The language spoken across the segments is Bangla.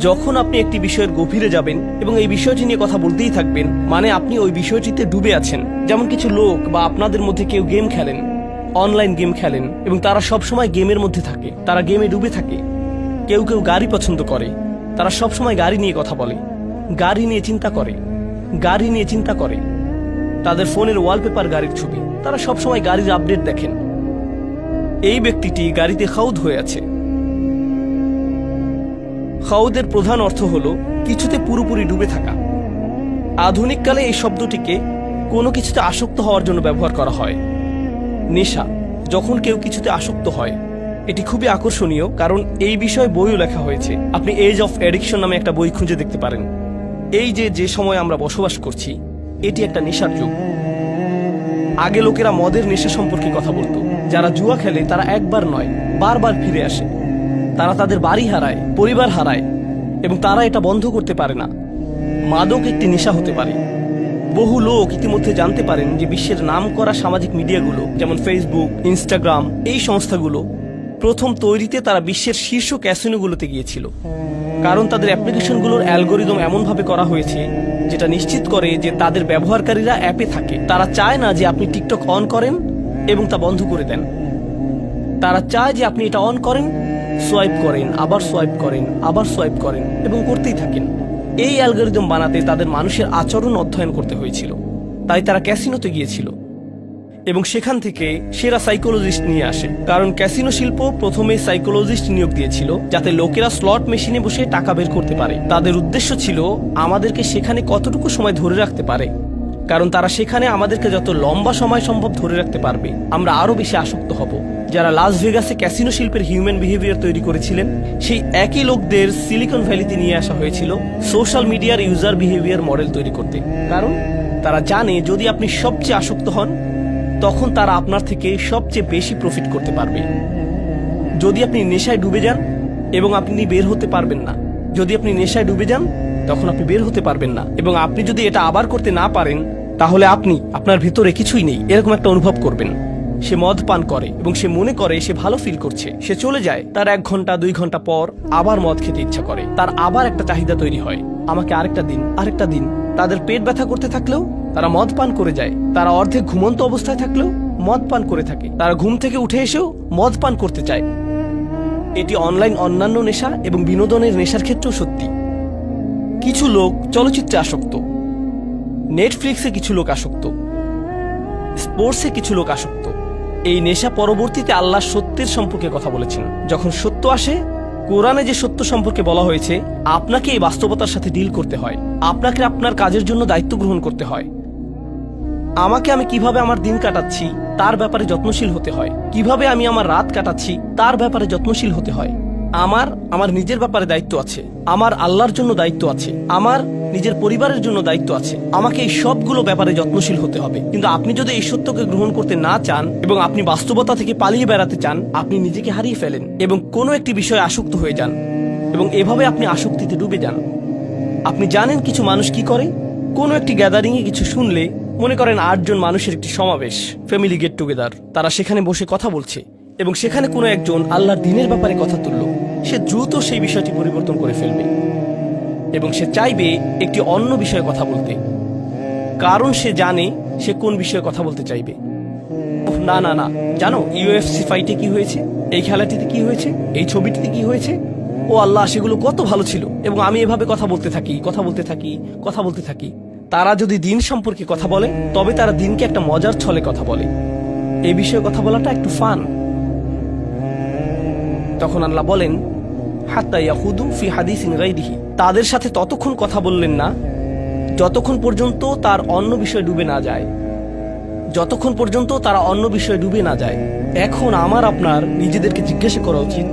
যখন আপনি একটি বিষয়ের গভীরে যাবেন এবং এই বিষয়টি নিয়ে কথা বলতেই থাকবেন, মানে আপনি ওই বিষয়টিতে ডুবে আছেন। যেমন কিছু লোক বা আপনাদের মধ্যে কেউ গেম খেলেন, অনলাইন গেম খেলেন, এবং তারা সবসময় গেমের মধ্যে থাকে, তারা গেমে ডুবে থাকে। কেউ কেউ গাড়ি পছন্দ করে, তারা সবসময় গাড়ি নিয়ে কথা বলে, গাড়ি নিয়ে চিন্তা করে, গাড়ি নিয়ে চিন্তা করে। তাদের ফোনের ওয়ালপেপার গাড়ির ছবি, তারা সবসময় গাড়ির আপডেট দেখেন। এই ব্যক্তিটি গাড়িতে খাউদ হয়ে আছে। খাউদের প্রধান অর্থ হল কিছুতে পুরোপুরি ডুবে থাকা। আধুনিক কালে এই শব্দটিকে কোনো কিছুতে আসক্ত হওয়ার জন্য ব্যবহার করা হয়। নেশা, যখন কেউ কিছুতে আসক্ত হয়, এটি খুবই আকর্ষণীয়, কারণ এই বিষয়ে বইও লেখা হয়েছে। আপনি এজ অফ অ্যাডিকশন নামে একটা বই খুঁজে দেখতে পারেন। এই যে সময় আমরা বসবাস করছি, এটি একটা নেশার যুগ। আগে লোকেরা মদের নেশা সম্পর্কে কথা বলতো। যারা জুয়া খেলে তারা একবার নয়, বারবার ফিরে আসে। তারা তাদের বাড়ি হারায়, পরিবার হারায়, এবং তারা এটা বন্ধ করতে পারে না। মাদক একটি নেশা হতে পারে। বহু লোক ইতিমধ্যে জানতে পারেন যে বিশ্বের নামকরা সামাজিক মিডিয়াগুলো, যেমন ফেসবুক, ইনস্টাগ্রাম, এই সংস্থাগুলো প্রথম তৈরিতে তারা বিশ্বের শীর্ষ ক্যাসিনোগুলোতে গিয়েছিল, কারণ তাদের অ্যাপ্লিকেশনগুলোর অ্যালগোরিদম এমনভাবে করা হয়েছে যেটা নিশ্চিত করে যে তাদের ব্যবহারকারীরা অ্যাপে থাকে। তারা চায় না যে আপনি টিকটক অন করেন এবং তা বন্ধ করে দেন। তারা চায় যে আপনি এটা অন করেন, সোয়াইপ করেন, আবার সোয়াইপ করেন, আবার সোয়াইপ করেন, এবং করতেই থাকেন। এই অ্যালগোরিদম বানাতে তাদের মানুষের আচরণ অধ্যয়ন করতে হয়েছিল। তাই তারা ক্যাসিনোতে গিয়েছিল এবং সেখান থেকে সেরা সাইকোলজিস্ট নিয়ে আসে, কারণ ক্যাসিনো শিল্প প্রথমে সাইকোলজিস্ট নিয়োগ দিয়েছিল যাতে লোকেরা স্লট মেশিনে বসে টাকা বের করতে পারে। তাদের উদ্দেশ্য ছিল আমাদেরকে সেখানে কতটুকু সময় ধরে রাখতে পারে, কারণ তারা সেখানে আমাদেরকে যত লম্বা সময় সম্ভব ধরে রাখতে পারবে, আমরা আরো বেশি আসক্ত হব। যারা লাস ভেগাসে ক্যাসিনো শিল্পের হিউম্যান বিহেভিয়ার তৈরি করেছিলেন, সেই একই লোকদের সিলিকন ভ্যালিতে নিয়ে আসা হয়েছিল সোশ্যাল মিডিয়ার ইউজার বিহেভিয়ার মডেল তৈরি করতে। কারণ তারা জানে যদি আপনি সবচেয়ে আসক্ত হন, তখন তারা আপনার থেকে সবচেয়ে বেশি প্রফিট করতে পারবে। যদি আপনি নেশায় ডুবে যান এবং আপনি বের হতে পারবেন না, যদি আপনি নেশায় ডুবে যান তখন আপনি বের হতে পারবেন না, এবং আপনি যদি এটা আবার করতে না পারেন, তাহলে আপনি আপনার ভিতরে কিছুই নেই এরকম একটা অনুভব করবেন। সে মদ পান করে এবং সে মনে করে সে ভালো ফিল করছে, সে চলে যায়। তার 1 ঘন্টা 2 ঘন্টা পর আবার মদ খেতে ইচ্ছা করে, তার আবার একটা চাহিদা তৈরি হয়, আমাকে আরেকটা দিন, আরেকটা দিন। তাদের পেট ব্যথা করতে থাকলেও তারা মদ পান করে যায়। তারা অর্ধেক ঘুমন্ত অবস্থায় থাকলেও মদ পান করে থাকে। তারা ঘুম থেকে উঠে এসেও মদ পান করতে চায়। এটি অনলাইন অন্যান্য নেশা এবং বিনোদনের নেশার ক্ষেত্রেও সত্যি। কিছু লোক চলচ্চিত্রে আসক্ত, নেটফ্লিক্সে কিছু লোক আসক্ত, স্পোর্টসে কিছু লোক আসক্ত। এই নেশা পরবর্তীতে আল্লাহ সত্যের সম্পর্কে কথা বলেছেন। যখন সত্য আসে, কোরআনে যে সত্য সম্পর্কে বলা হয়েছে, আপনাকে এই বাস্তবতার সাথে ডিল করতে হয়, আপনাকে আপনার কাজের জন্য দায়িত্ব গ্রহণ করতে হয়। আমি কিভাবে আমার দিন কাটাচ্ছি তার ব্যাপারে যত্নশীল হতে হয়, কিভাবে আমি আমার রাত কাটাচ্ছি তার ব্যাপারে যত্নশীল হতে হয়। আমার নিজের ব্যাপারে দায়িত্ব আছে, আমার আল্লাহর জন্য দায়িত্ব আছে, আমার নিজের পরিবারের জন্য দায়িত্ব আছে। আমাকে এই সবগুলো ব্যাপারে যত্নশীল হতে হবে। কিন্তু আপনি যদি এই সত্যকে গ্রহণ করতে না চান এবং আপনি বাস্তবতা থেকে পালিয়ে বেড়াতে চান, আপনি নিজেকে হারিয়ে ফেলেন এবং কোনো একটি বিষয়ে আসক্ত হয়ে যান, এবং এভাবে আপনি আসক্তিতে ডুবে যান। আপনি জানেন কিছু মানুষ কি করে? কোনো একটি গ্যাদারিং এ কিছু শুনলে, মনে করেন 8 জন মানুষের একটি সমাবেশ, ফ্যামিলি গেট টুগেদার, তারা সেখানে বসে কথা বলছে এবং সেখানে কোনো একজন আল্লাহর দ্বীনের ব্যাপারে কথা তুলল, সে দ্রুত সেই বিষয়টি পরিবর্তন করে ফেলবে এবং সে চাইবে একটি অন্য বিষয়ে কথা বলতে, কারণ সে জানে সে কোন বিষয়ে কথা বলতে চাইবে। না না না, জানো ইউএফসি ফাইটে কি হয়েছে, এই খেলাটিতে কি হয়েছে, এই ছবিটিতে কি হয়েছে, ও আল্লাহ সেগুলো কত ভালো ছিল, এবং আমি এভাবে কথা বলতে থাকি, কথা বলতে থাকি, কথা বলতে থাকি। তারা যদি দিন সম্পর্কে কথা বলে, তবে তারা দিনকে একটা মজার ছলে কথা বলে। এই বিষয়ে কথা বলাটা একটু ফান। তখন আল্লাহ বলেন, হাত্তা ইয়াখুদু ফি হাদিসিন গায়রিহি, তাদের সাথে ততক্ষণ কথা বললেন না যতক্ষণ পর্যন্ত তার অন্য বিষয়ে ডুবে না যায়, যতক্ষণ পর্যন্ত তারা অন্য বিষয়ে ডুবে না যায়। এখন আমার আপনার নিজেদেরকে জিজ্ঞাসা করা উচিত,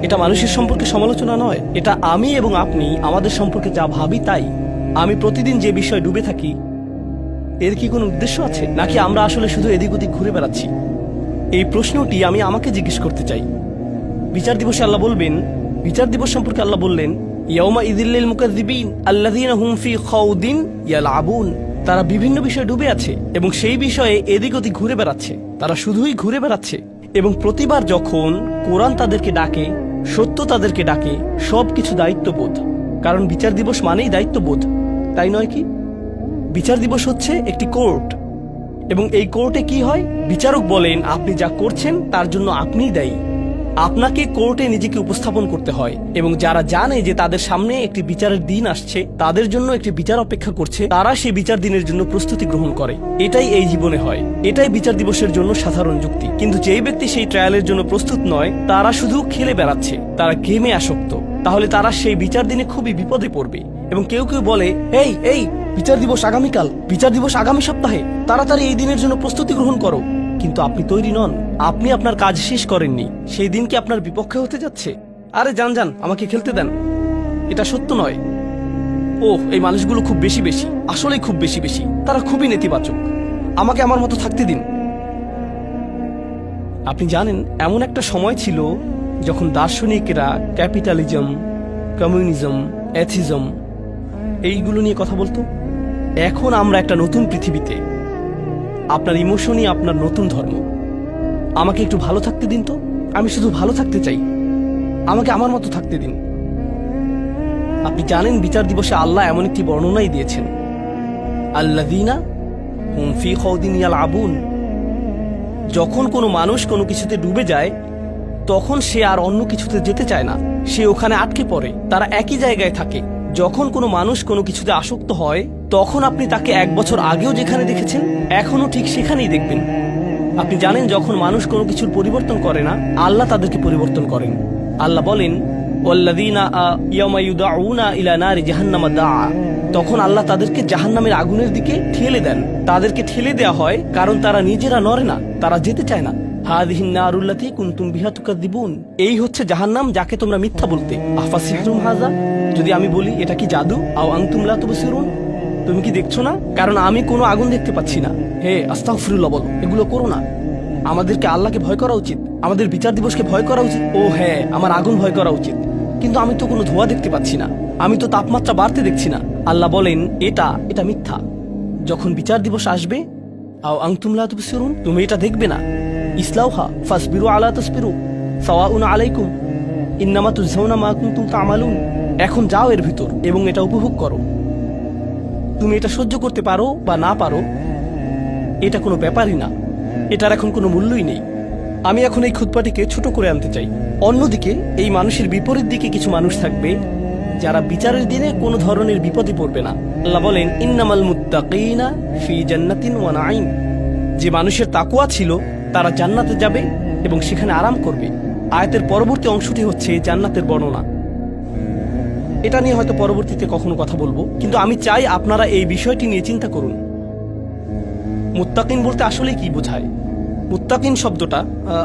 এটা মানুষের সম্পর্কে সমালোচনা নয়, এটা আমি এবং আপনি আমাদের সম্পর্কে যা ভাবি তাই। আমি প্রতিদিন যে বিষয়ে ডুবে থাকি, এর কি কোনো উদ্দেশ্য আছে, নাকি আমরা আসলে শুধু এদিক ওদিক ঘুরে বেড়াচ্ছি? এই প্রশ্নটি আমি আমাকে জিজ্ঞেস করতে চাই। বিচার দিবসে আল্লাহ বলবেন, বিচার দিবস সম্পর্কে আল্লাহ বললেন, ইয়াউমা ইযিল্লিল মুকাযযিবিন আল্লাযীনা হুম ফি খাউদিন ইয়ালআবুন, তারা বিভিন্ন বিষয়ে ডুবে আছে এবং সেই বিষয়ে এদিক ওদিক ঘুরে বেড়াচ্ছে, তারা শুধুই ঘুরে বেড়াচ্ছে। এবং প্রতিবার যখন কোরআন তাদেরকে ডাকে, সত্য তাদেরকে ডাকে, সবকিছু দায়িত্ববোধ, কারণ বিচার দিবস মানেই দায়িত্ববোধ, তাই নয় কি? বিচার দিবস হচ্ছে একটি কোর্ট, এবং এই কোর্টে কি হয়? বিচারক বলেন আপনি যা করছেন তার জন্য আপনিই দায়ী। আপনাকে কোর্টে নিজেকে উপস্থাপন করতে হয়, এবং যারা জানে যে তাদের সামনে একটি বিচারের দিন আসছে, তাদের জন্য একটি বিচার অপেক্ষা করছে, তারা সেই বিচার দিনের জন্য প্রস্তুতি গ্রহণ করে। এটাই এই জীবনে হয়, এটাই বিচার দিবসের জন্য সাধারণ যুক্তি। কিন্তু যেই ব্যক্তি সেই ট্রায়ালের জন্য প্রস্তুত নয়, তারা শুধু খেলে বেড়াচ্ছে, তারা গেমে আসক্ত, তাহলে তারা সেই বিচার দিনে খুবই বিপদে পড়বে। এবং কেউ কেউ বলে, এই এই বিচার দিবস আগামীকাল, বিচার দিবস আগামী সপ্তাহে, তাড়াতাড়ি এই দিনের জন্য প্রস্তুতি গ্রহণ করো। কিন্তু আপনি তৈরি নন, আপনি আপনার কাজ শেষ করেননি, সেই দিন কি আপনার বিপক্ষে হতে যাচ্ছে? আরে যান যান, আমাকে খেলতে দেন। এটা সত্য নয়। ওহ, এই মানুষগুলো খুব বেশি বেশি, আসলেই খুব বেশি বেশি, তারা খুবই নেতিবাচক, আমাকে আমার মতো থাকতে দিন। আপনি জানেন, এমন একটা সময় ছিল যখন দার্শনিকরা ক্যাপিটালিজম, কমিউনিজম, অ্যাথিজম এইগুলো নিয়ে কথা বলতো। এখন আমরা একটা নতুন পৃথিবীতে। আপনার ইমোশনই আপনার নতুন ধর্ম। আমাকে একটু ভালো থাকতে দিন তো, আমি শুধু ভালো থাকতে চাই, আমাকে আমার মতো থাকতে দিন। আপনি জানেন, বিচার দিবসে আল্লাহ এমন একটি বর্ণনাই দিয়েছেন, আল্লাযীনা হুম ফী খাউদিন ইয়ালআবুন। যখন কোনো মানুষ কোনো কিছুতে ডুবে যায়, তখন সে আর অন্য কিছুতে যেতে চায় না, সে ওখানে আটকে পড়ে, তারা একই জায়গায় থাকে। যখন কোনো মানুষ কোনো কিছুতে আসক্ত হয়, তখন আপনি তাকে 1 বছর আগেও যেখানে দেখেছেন, এখনো ঠিক সেখানেই দেখবেন। আপনি জানেন, যখন মানুষ কোনো কিছুর পরিবর্তন করে না, আল্লাহ তাদেরকে পরিবর্তন করেন। আল্লাহ বলেন, ওয়াল্লাযীনা ইয়াওমা ইউদআউনা ইলা নারি জাহান্নামা দাআ। তখন আল্লাহ তাদেরকে জাহান্নামের আগুনের দিকে ঠেলে দেন। তাদেরকে ঠেলে দেওয়া হয় কারণ তারা নিজেরা নড়ে না, তারা যেতে চায় না। হাযিহিন নারুল্লাতী কুনতুম বিহা তুকাযযিবুন। এই হচ্ছে জাহান্নাম, যাকে তোমরা মিথ্যা বলতে। আফাসিহরুম হাযা, যদি আমি বলি এটা কি জাদু? আও আনতুম লা তুবসিরুন, তুমি কি দেখছো না? কারণ আমি কোনো আগুন দেখতে পাচ্ছি না। হে আস্তাগফিরুল্লাহ, বলো এগুলো করো না। আমাদেরকে আল্লাহকে ভয় করা উচিত, আমাদের বিচার দিবসকে ভয় করা উচিত। ও হ্যাঁ, আমার আগুন ভয় করা উচিত, কিন্তু আমি তো কোনো ধোঁয়া দেখতে পাচ্ছি না, আমি তো তাপমাত্রা বাড়তে দেখছি না। আল্লাহ বলেন এটা মিথ্যা। যখন বিচার দিবস আসবে, আও আনতুম লা তুবসিরুন, তুমি এটা দেখবে না। ইসলাউহা ফাসবিরু আলা তাসবিরু সাওয়াউন আলাইকুম ইন্নামা তুজজাউনা মা কুনতুম তা'মালুন। এখন যাও এর ভিতর এবং এটা উপভোগ করো। তুমি এটা সহ্য করতে পারো বা না পারো, এটা কোনো ব্যাপারই না, এটার এখন কোনো মূল্যই নেই। আমি এখন এই খুতবাটিকে ছোট করে আনতে চাই। অন্যদিকে এই মানুষের বিপরীত দিকে কিছু মানুষ থাকবে যারা বিচারের দিনে কোনো ধরনের বিপদে পড়বে না। আল্লাহ বলেন, ইন্নামাল মুত্তাকিনা ফি জান্নাতিন ওয়া নাঈম। যে মানুষের তাকওয়া ছিল, তারা জান্নাতে যাবে এবং সেখানে আরাম করবে। আয়াতের পরবর্তী অংশটি হচ্ছে জান্নাতের বর্ণনা। এটা নিয়ে হয়তো পরবর্তীতে কখনো কথা বলবো, কিন্তু আমি চাই আপনারা এই বিষয়টি নিয়ে চিন্তা করুন। মুত্তাকিন বলতে আসলে কি বোঝায়? মুত্তাকিন শব্দটা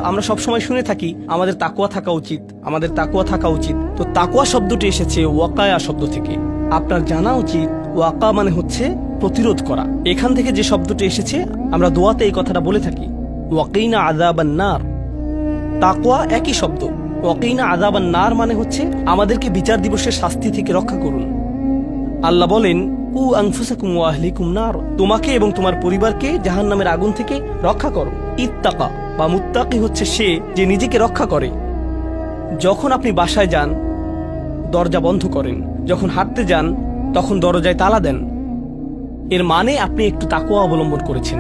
আমরা সবসময় শুনে থাকি, আমাদের তাকওয়া থাকা উচিত, আমাদের তাকওয়া থাকা উচিত। তো তাকওয়া শব্দটি এসেছে ওয়াকায়া শব্দ থেকে। আপনার জানা উচিত, ওয়াকা মানে হচ্ছে প্রতিরোধ করা। এখান থেকে যে শব্দটি এসেছে, আমরা দোয়াতে এই কথাটা বলে থাকি, ওয়াকিনা আযাবান নার। তাকওয়া একই শব্দ। ওয়াকিনা আযাবান নার মানে হচ্ছে আমাদেরকে বিচার দিবসের শাস্তি থেকে রক্ষা করুন। আল্লাহ বলেন, কু আনফুসাকুম ওয়া আহলিকুম নার, তোমাকে এবং তোমার পরিবারকে জাহান্নামের আগুন থেকে রক্ষা করো। ইত্তাকা বা মুত্তাকি হচ্ছে সে যে নিজেকে রক্ষা করে। যখন আপনি বাসায় যান, দরজা বন্ধ করেন, যখন হাঁটতে যান, তখন দরজায় তালা দেন, এর মানে আপনি একটু তাকওয়া অবলম্বন করেছেন,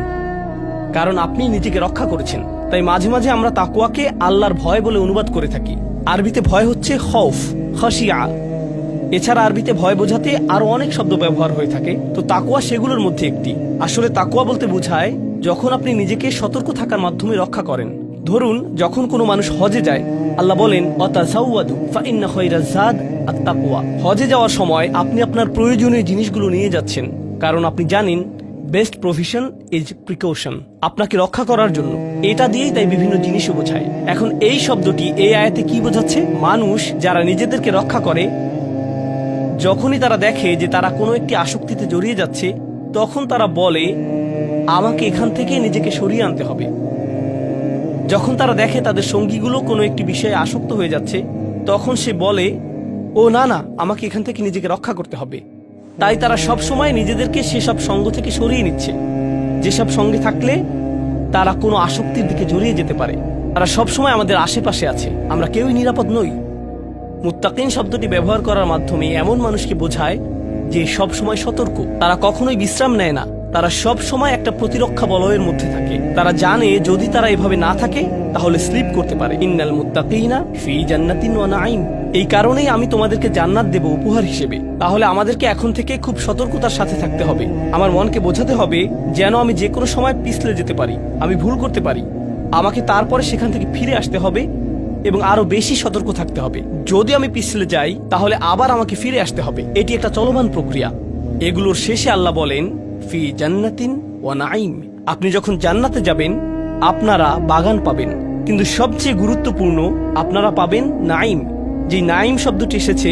কারণ আপনি নিজেকে রক্ষা করেছেন। তাই মাঝে মাঝে আমরা তাকওয়াকে আল্লাহর ভয় বলে অনুবাদ করে থাকি। আরবিতে ভয় হচ্ছে খৌফ, খাশিয়া। এছাড়া আরবিতে ভয় বোঝাতে আরো অনেক শব্দ ব্যবহার হয়ে থাকে, তো তাকওয়া সেগুলোর মধ্যে একটি। আসলে তাকওয়া বলতে বোঝায় যখন আপনি নিজেকে সতর্ক থাকার মাধ্যমে রক্ষা করেন। ধরুন, যখন কোনো মানুষ হজে যায়, আল্লাহ বলেন, ওয়াতাযাওয়াদু ফাইন্না খায়রাজ যাদ আত-তাকওয়া। হজে যাওয়ার সময় আপনি আপনার প্রয়োজনীয় জিনিসগুলো নিয়ে যাচ্ছেন, কারণ আপনি জানেন বেস্ট প্রভিশন ইজ প্রিকশন, আপনাকে রক্ষা করার জন্য। এটা দিয়েই তাই বিভিন্ন জিনিসও বোঝায়। এখন এই শব্দটি এই আয়াতে কি বোঝাচ্ছে? মানুষ যারা নিজেদেরকে রক্ষা করে, যখনই তারা দেখে যে তারা কোনো একটি আসক্তিতে জড়িয়ে যাচ্ছে, তখন তারা বলে, আমাকে এখান থেকে নিজেকে সরিয়ে আনতে হবে। যখন তারা দেখে তাদের সঙ্গীগুলো কোনো একটি বিষয়ে আসক্ত হয়ে যাচ্ছে, তখন সে বলে, ও না না, আমাকে এখান থেকে নিজেকে রক্ষা করতে হবে। তাই তারা সব সময় নিজেদেরকে সেসব সঙ্গ থেকে সরিয়ে নিচ্ছে, যেসব সঙ্গে থাকলে তারা কোনো আসক্তির দিকে জড়িয়ে যেতে পারে। তারা সব সময় আমাদের আশেপাশে আছে, আমরা কেউই নিরাপদ নই। মুত্তাকিন শব্দটি ব্যবহার করার মাধ্যমে এমন মানুষকে বোঝায় যে সব সময় সতর্ক, তারা কখনোই বিশ্রাম নেয় না, তারা সব সময় একটা প্রতিরক্ষা বলয়ের মধ্যে থাকে। তারা জানে যদি তারা এভাবে না থাকে তাহলে স্লিপ করতে পারে। ইন্নাল মুত্তাকিনা ফি জান্নাতিন ওয়া নাঈম। এই কারণেই আমি তোমাদেরকে জান্নাত দেব উপহার হিসেবে। তাহলে আমাদেরকে এখন থেকে খুব সতর্কতার সাথে থাকতে হবে। আমার মনকে বোঝাতে হবে যেন আমি যে কোনো সময় পিছলে যেতে পারি, আমি ভুল করতে পারি, আমাকে তারপরে সেখান থেকে ফিরে আসতে হবে এবং আরো বেশি সতর্ক থাকতে হবে। যদি আমি পিছলে যাই তাহলে আবার আমাকে ফিরে আসতে হবে। এটি একটা চলমান প্রক্রিয়া। এগুলোর শেষে আল্লাহ বলেন ফি জান্নাতিন ওয়া নাঈম। আপনি যখন জান্নাতে যাবেন আপনারা বাগান পাবেন, কিন্তু সবচেয়ে গুরুত্বপূর্ণ আপনারা পাবেন নাঈম। যে নাঈম শব্দটি এসেছে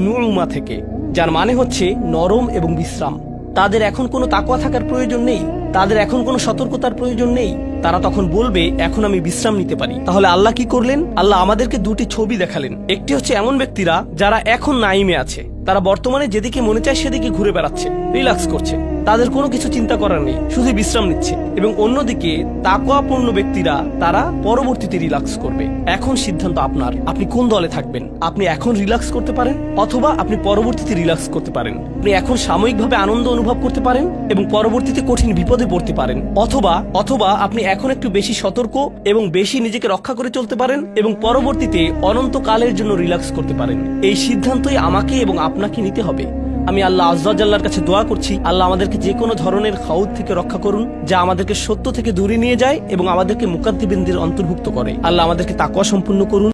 নুউমা থেকে, যার মানে হচ্ছে নরম এবং বিশ্রাম। তাদের এখন কোনো তাকওয়া থাকার প্রয়োজন নেই, তাদের এখন কোনো সতর্কতার প্রয়োজন নেই। তারা তখন বলবে এখন আমি বিশ্রাম নিতে পারি। তাহলে আল্লাহ কি করলেন? আল্লাহ আমাদেরকে দুটি ছবি দেখালেন। একটি হচ্ছে এমন ব্যক্তিরা যারা এখন নাইমে আছে, তারা বর্তমানে যেদিকে মনে চায় সেদিকে ঘুরে বেড়াচ্ছে, রিল্যাক্স করছে, তাদের কোনো কিছু চিন্তা করার নেই, শুধু বিশ্রাম নিচ্ছে। এবং অন্যদিকে তাকওয়াপূর্ণ ব্যক্তিরা তারা পরবর্তীতে রিল্যাক্স করবে। এখন সিদ্ধান্ত আপনার, আপনি কোন দলে থাকবেন। আপনি এখন রিল্যাক্স করতে পারেন অথবা আপনি পরবর্তীতে রিল্যাক্স করতে পারেন। আপনি এখন সাময়িকভাবে আনন্দ অনুভব করতে পারেন এবং পরবর্তীতে কঠিন বিপদে পড়তে পারেন, অথবা আপনি এখন একটু বেশি সতর্ক এবং বেশি নিজেকে রক্ষা করে চলতে পারেন এবং পরবর্তীতে অনন্তকালের জন্য রিল্যাক্স করতে পারেন। এই সিদ্ধান্তই আমাকে এবং আপনাকে নিতে হবে। আমি আল্লাহ আজ্জা জাল্লার কাছে দোয়া করছি, আল্লাহ আমাদেরকে যে কোনো ধরনের খাউদ থেকে রক্ষা করুন, যা আমাদেরকে সত্য থেকে দূরে নিয়ে যায় এবং আমাদেরকে মুকাদ্দিবিনদের অন্তর্ভুক্ত করে। আল্লাহ আমাদেরকে তাকওয়া সম্পূর্ণ করুন।